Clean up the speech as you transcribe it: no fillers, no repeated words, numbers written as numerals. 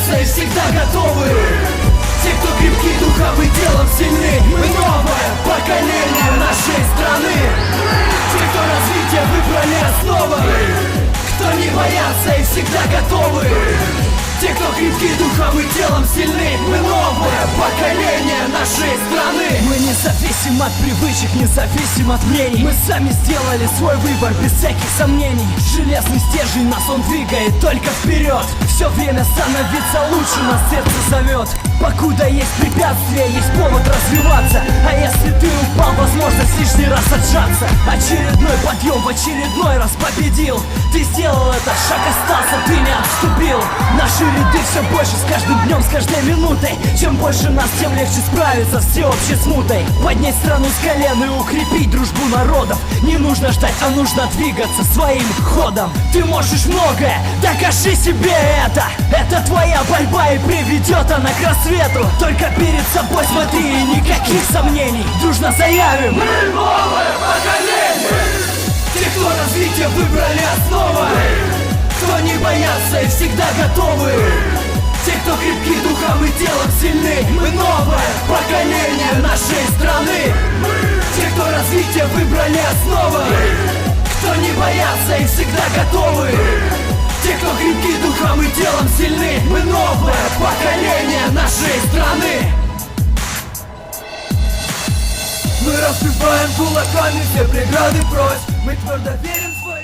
боятся и всегда готовы. Те, кто крепки духом и телом сильны. Мы новое поколение нашей страны. Те, кто развитие выбрали основой, кто не боятся и всегда готовы. Те, кто крепки духом и телом сильны. Мы новое поколение нашей страны. Мы независим от привычек, независим от мнений. Мы сами сделали свой выбор без всяких сомнений. Железный стержень нас он двигает только вперед. Все время становиться лучше, нас сердце зовет. Покуда есть препятствия, есть повод развиваться. А если ты упал, возможность лишний раз отжаться. Очередной подъем в очередной раз победил. Ты сделал это, шаг остался, ты не отступил. Наши ряды все больше с каждым днем, с каждой минутой. Чем больше нас, тем легче справиться с всеобщей смутой. Поднять страну с колен и укрепить дружбу народов. Не нужно ждать, а нужно двигаться своим ходом. Ты можешь многое, докажи себе это. Это твоя борьба и приведет она к рассвету. Только перед собой смотри и никаких сомнений. Дружно заявим: мы новое поколение. Те, кто развитие выбрали основой, кто не боятся и всегда готовы. Те, кто крепки духом и телом сильны. Мы новое поколение нашей страны. Те, кто развитие выбрали основой, кто не боятся и всегда готовы. Те, кто крепки духом и телом сильны. Мы новое поколение нашей страны. Мы разбиваем кулаками все преграды прочь. Мы твердо верим